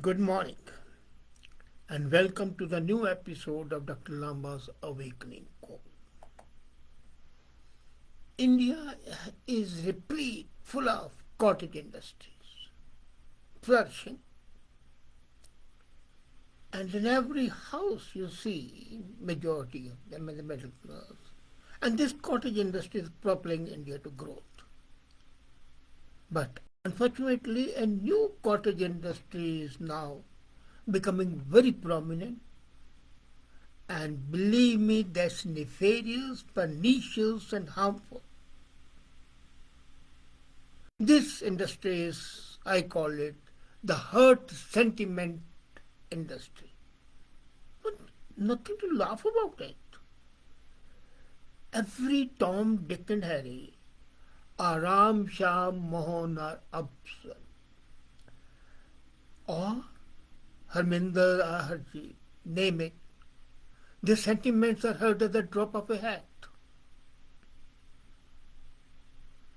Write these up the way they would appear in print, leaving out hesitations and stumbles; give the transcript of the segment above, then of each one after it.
Good morning and welcome to the new episode of Dr. Lamba's Awakening Call. India is replete, full of cottage industries, flourishing, and in every house you see majority of them in the middle class. And this cottage industry is propelling India to growth. But unfortunately, a new cottage industry is now becoming very prominent, and believe me, that's nefarious, pernicious, and harmful. This industry is, I call it, the hurt sentiment industry. But nothing to laugh about it. Every Tom, Dick, and Harry, Aram, Sham, Mohan, or Absal, or Harminder or Harjeet, name it, the sentiments are heard at the drop of a hat.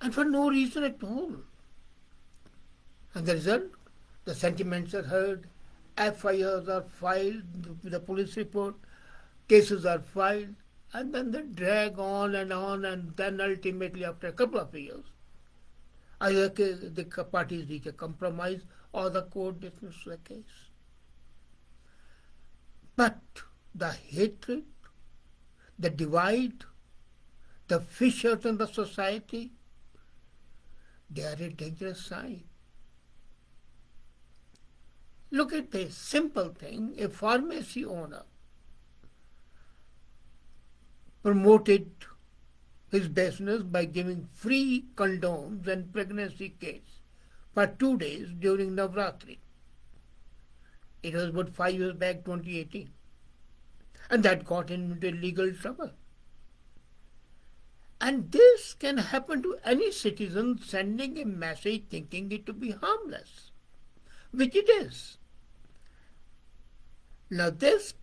And for no reason at all. And the result, the sentiments are heard, FIRs are filed with a police report, cases are filed, and then they drag on, and then ultimately after a couple of years, either the parties reach a compromise or the court dismisses the case. But the hatred, the divide, the fissures in the society, they are a dangerous sign. Look at this simple thing. A pharmacy owner promoted his business by giving free condoms and pregnancy kits for 2 days during Navratri. It was about 5 years back, 2018. And that got him into legal trouble. And this can happen to any citizen sending a message thinking it to be harmless, which it is. Now this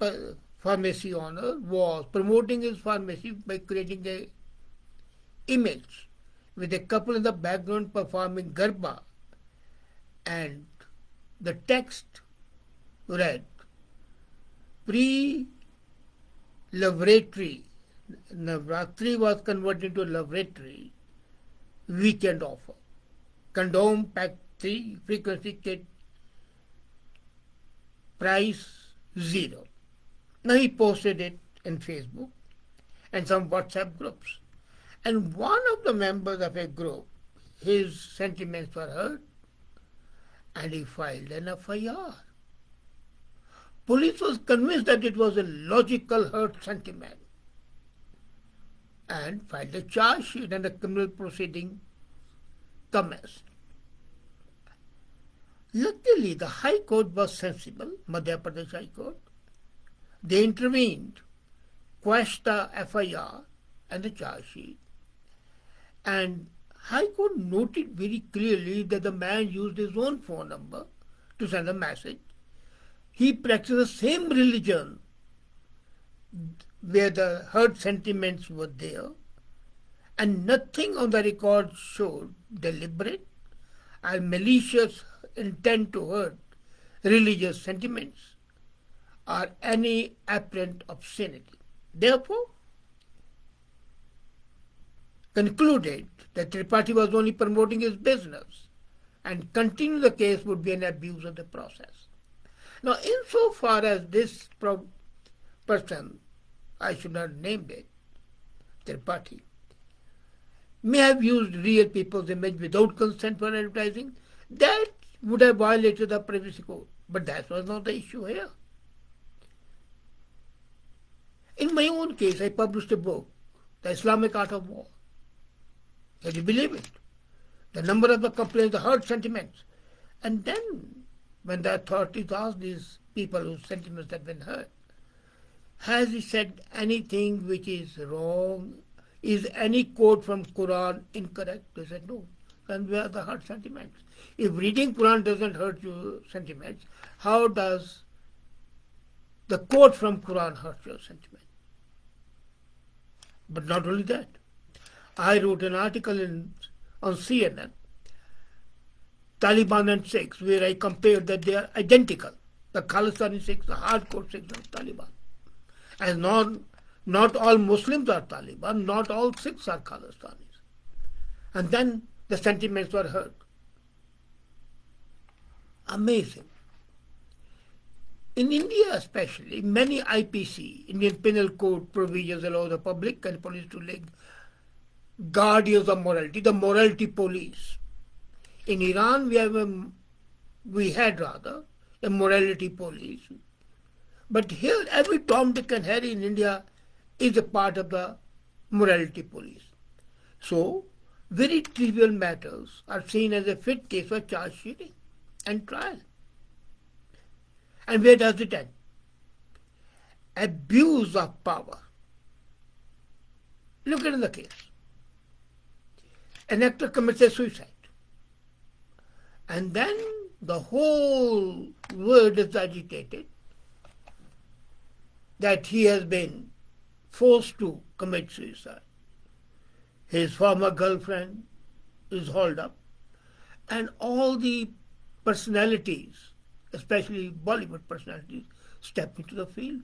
pharmacy owner was promoting his pharmacy by creating an image with a couple in the background performing Garba, and the text read, pre-laboratory, Navratri was converted into a laboratory weekend offer. Condom pack 3, frequency kit, price 0. Now he posted it in Facebook and some WhatsApp groups. And one of the members of a group, his sentiments were heard, and he filed an FIR. Police was convinced that it was a logical hurt sentiment and filed a charge sheet, and a criminal proceeding commenced. Luckily, the High Court was sensible, Madhya Pradesh High Court. They intervened, quashed the FIR and the charge sheet, and High Court noted very clearly that the man used his own phone number to send a message. He practiced the same religion where the hurt sentiments were there, and nothing on the record showed deliberate or malicious intent to hurt religious sentiments or any apparent obscenity. Therefore, concluded that Tripathi was only promoting his business, and continue the case would be an abuse of the process. Now, insofar as this person, I should not name it, Tripathi, may have used real people's image without consent for advertising, that would have violated the privacy code. But that was not the issue here. In my own case, I published a book, The Islamic Art of War. Can you believe it? The number of the complaints, the hurt sentiments. And then, when the authorities asked these people whose sentiments had been hurt, has he said anything which is wrong? Is any quote from Quran incorrect? They said no. Then where are the hurt sentiments? If reading Quran doesn't hurt your sentiments, how does the quote from Quran hurt your sentiments? But not only that, I wrote an article on CNN Taliban and Sikhs, where I compared that they are identical. The Khalistani Sikhs, the hardcore Sikhs of Taliban. And not all Muslims are Taliban, not all Sikhs are Khalistanis. And then the sentiments were heard. Amazing. In India especially, many IPC, Indian Penal Code provisions allow the public and police to elect guardians of morality, the morality police. In Iran, we had a morality police. But here, every Tom, Dick and Harry in India is a part of the morality police. So, very trivial matters are seen as a fit case for charge sheeting and trial. And where does it end? Abuse of power. Look at the case. An actor commits a suicide. And then the whole world is agitated that he has been forced to commit suicide. His former girlfriend is hauled up. And all the personalities, especially Bollywood personalities, step into the field.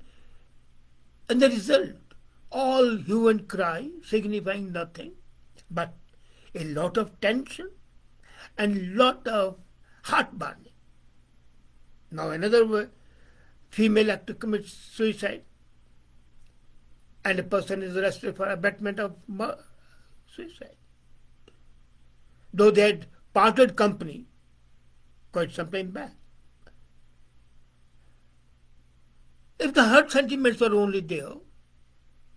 And the result, all hue and cry, signifying nothing, but a lot of tension and lot of heartburning. Now another female actor commits suicide and a person is arrested for abetment of suicide. Though they had parted company quite some time back. If the hurt sentiments were only there,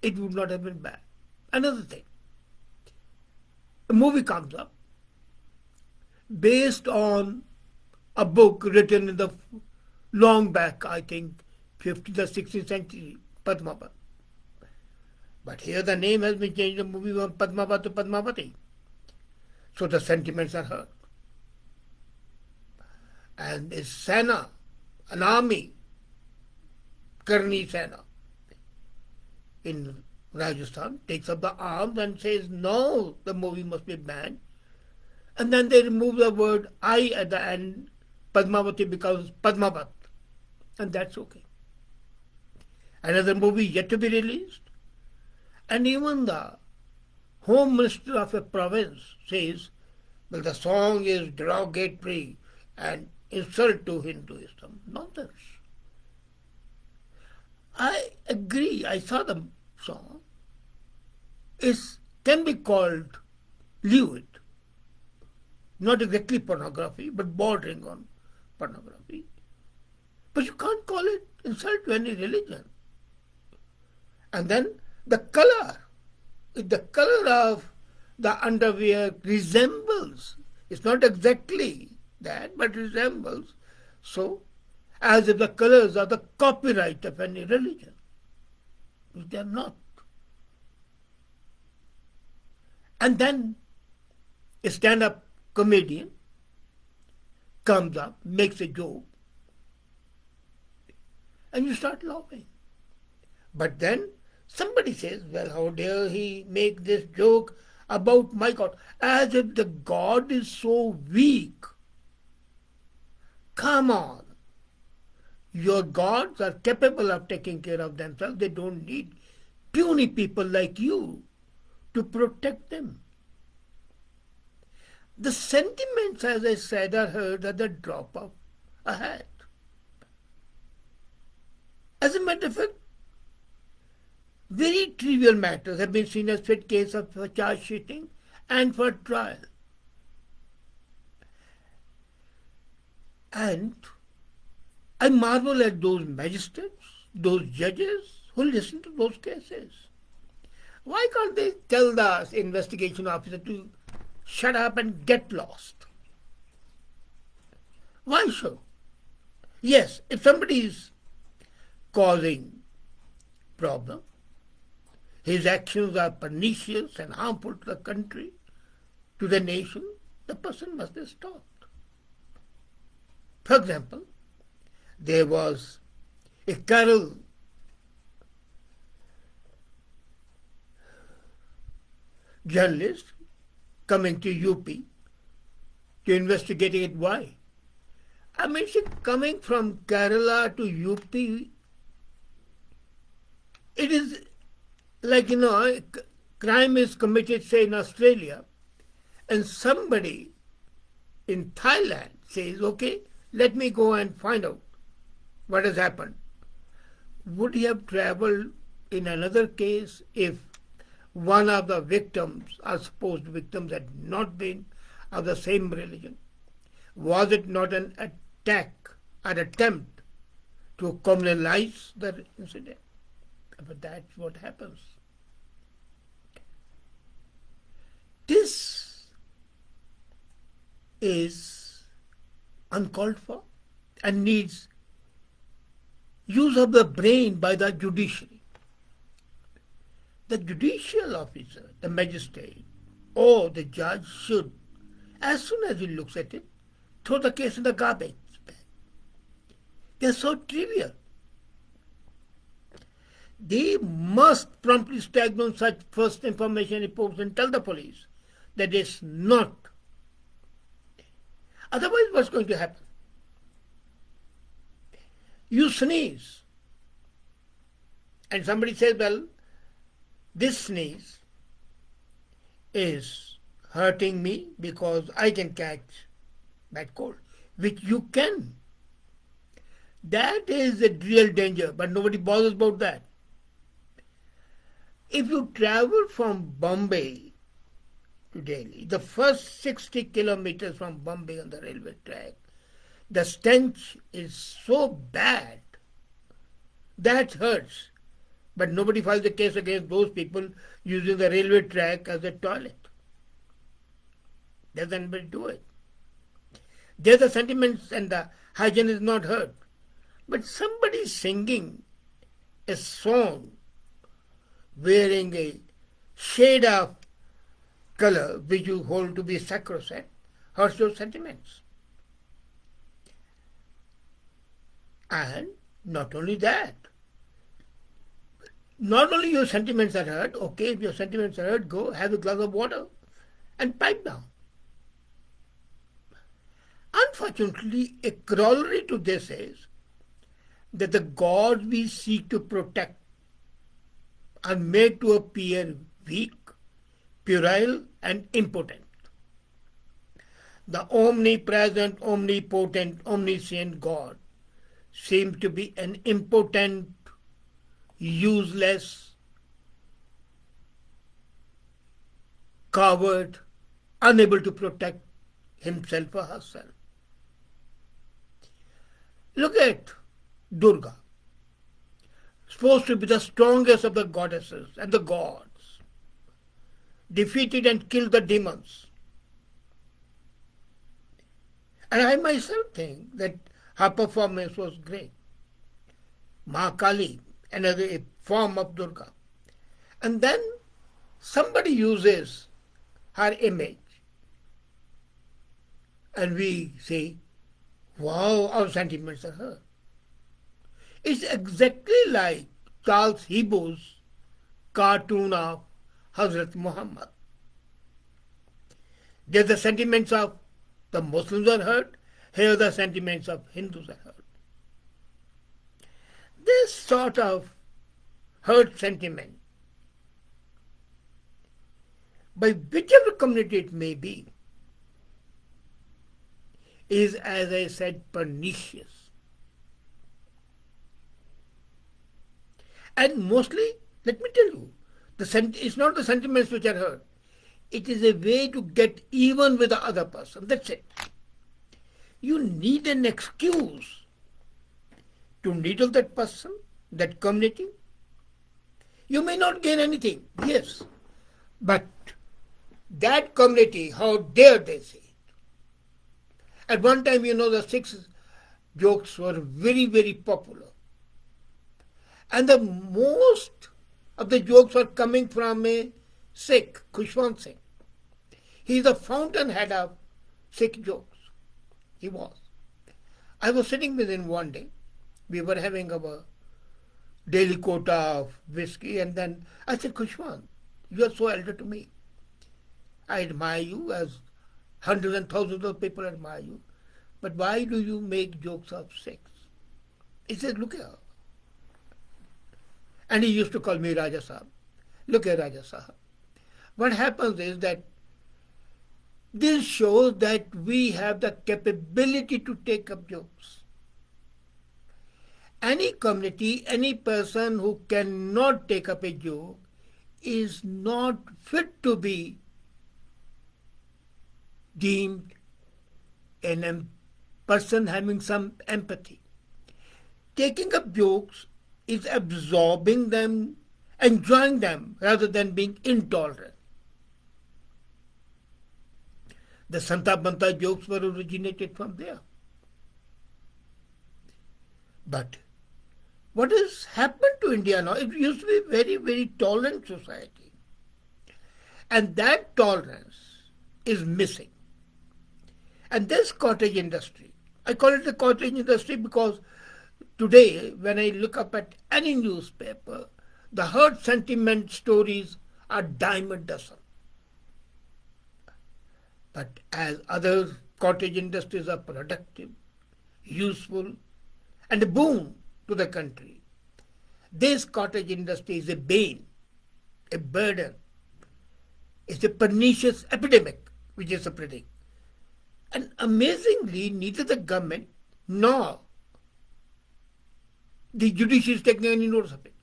it would not have been bad. Another thing, a movie comes up based on a book written in the long back, I think, 15th or 16th century, Padmavat. But here the name has been changed, the movie from Padmavat to Padmavati. So the sentiments are hurt. And a Sena, an army, Karni Sena, in Rajasthan, takes up the arms and says, no, the movie must be banned. And then they remove the word I at the end. Padmavati becomes Padmavat. And that's okay. Another movie yet to be released. And even the Home Minister of a province says, well, the song is derogatory and insult to Hinduism. Nonsense. I agree. I saw the song. It can be called lewd. Not exactly pornography, but bordering on pornography. But you can't call it insult to any religion. And then the color. If the color of the underwear resembles, it's not exactly that, but resembles, so as if the colors are the copyright of any religion, which they are not. And then a stand-up comedian comes up, makes a joke, and you start laughing. But then somebody says, well, how dare he make this joke about my God, as if the God is so weak. Come on. Your gods are capable of taking care of themselves. They don't need puny people like you to protect them. The sentiments, as I said, are heard at the drop of a hat. As a matter of fact, very trivial matters have been seen as fit case for charge sheeting and for trial. And I marvel at those magistrates, those judges who listen to those cases. Why can't they tell the investigation officer to shut up and get lost? Why so? Yes, if somebody is causing problem, his actions are pernicious and harmful to the country, to the nation, the person must be stopped. For example, there was a carol journalist coming to UP to investigating it. Why? I mean, see, coming from Kerala to UP, it is like, crime is committed, say, in Australia, and somebody in Thailand says, okay, let me go and find out what has happened. Would he have traveled in another case if one of the victims, or supposed victims, had not been of the same religion? Was it not an attack or attempt to communalize the incident? But that's what happens. This is uncalled for and needs use of the brain by the judiciary. The judicial officer, the magistrate, or the judge should, as soon as he looks at it, throw the case in the garbage bag. They are so trivial. They must promptly stag on such first information reports and tell the police that it's not. Otherwise, what's going to happen? You sneeze, and somebody says, well, this sneeze is hurting me because I can catch that cold, which you can. That is the real danger, but nobody bothers about that. If you travel from Bombay to Delhi, the first 60 kilometers from Bombay on the railway track, the stench is so bad that hurts. But nobody files a case against those people using the railway track as a toilet. Doesn't anybody do it? There the sentiments and the hygiene is not hurt. But somebody singing a song wearing a shade of color which you hold to be sacrosanct hurts your sentiments. And not only that, not only your sentiments are hurt, okay, if your sentiments are hurt, go have a glass of water and pipe down. Unfortunately, a corollary to this is that the gods we seek to protect are made to appear weak, puerile, and impotent. The omnipresent, omnipotent, omniscient God seems to be an impotent, useless, coward, unable to protect himself or herself. Look at Durga, supposed to be the strongest of the goddesses and the gods, defeated and killed the demons. And I myself think that her performance was great. Mahakali, another form of Durga. And then somebody uses her image and we say, wow, our sentiments are hurt. It's exactly like Charles Hebdo's cartoon of Hazrat Muhammad. There the sentiments of the Muslims are hurt, here the sentiments of Hindus are hurt. This sort of hurt sentiment, by whichever community it may be, is, as I said, pernicious. And mostly, let me tell you, it's not the sentiments which are hurt. It is a way to get even with the other person. That's it. You need an excuse to needle that person, that community. You may not gain anything, yes, but that community, how dare they say it? At one time, the 6 jokes were very, very popular. And the most of the jokes were coming from a Sikh, Khushwant Singh. He is the fountainhead of Sikh jokes. He was. I was sitting with him one day. We were having our daily quota of whiskey, and then I said, Khushwant, you are so elder to me. I admire you as Hundreds and thousands of people admire you. But why do you make jokes of sex? He said, look here. And he used to call me Raja Sahab. Look here, Raja Sahab. What happens is that this shows that we have the capability to take up jokes. Any community, any person who cannot take up a joke is not fit to be deemed a person having some empathy. Taking up jokes is absorbing them, enjoying them, rather than being intolerant. The Santa Banta jokes were originated from there. But what has happened to India now? It used to be a very, very tolerant society. And that tolerance is missing. And this cottage industry, I call it the cottage industry because today, when I look up at any newspaper, the herd sentiment stories are dime a dozen. But as other cottage industries are productive, useful, and a boon to the country, this cottage industry is a bane, a burden. It's a pernicious epidemic which is spreading. And amazingly, neither the government nor the judiciary is taking any notice of it.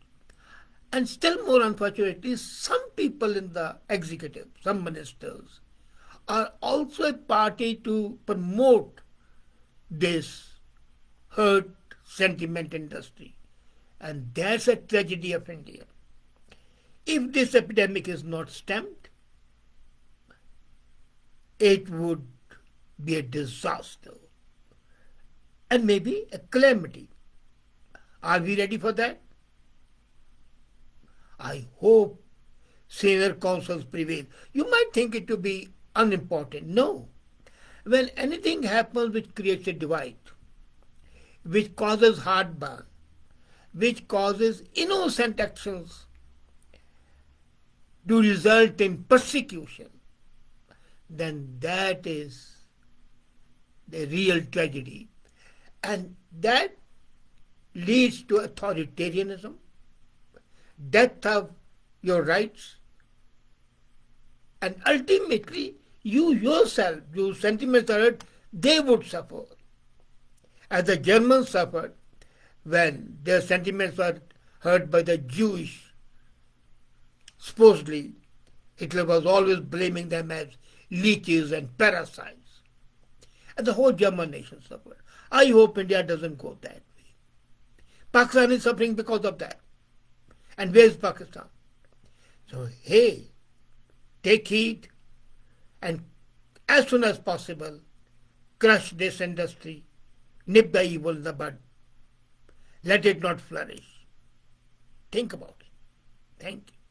And still more unfortunately, some people in the executive, some ministers, are also a party to promote this herd sentiment industry. And that's a tragedy of India. If this epidemic is not stemmed, it would be a disaster and maybe a calamity. Are we ready for that? I hope senior councils prevail. You might think it to be unimportant. No. When anything happens which creates a divide, which causes heartburn, which causes innocent actions to result in persecution, then that is the real tragedy. And that leads to authoritarianism, death of your rights, and ultimately you yourself, your sentiments are hurt, they would suffer. As the Germans suffered when their sentiments were hurt by the Jewish. Supposedly, Hitler was always blaming them as leeches and parasites. And the whole German nation suffered. I hope India doesn't go that way. Pakistan is suffering because of that. And where is Pakistan? So, hey, take heed and as soon as possible, crush this industry, nip the evil in the bud. Let it not flourish. Think about it. Thank you.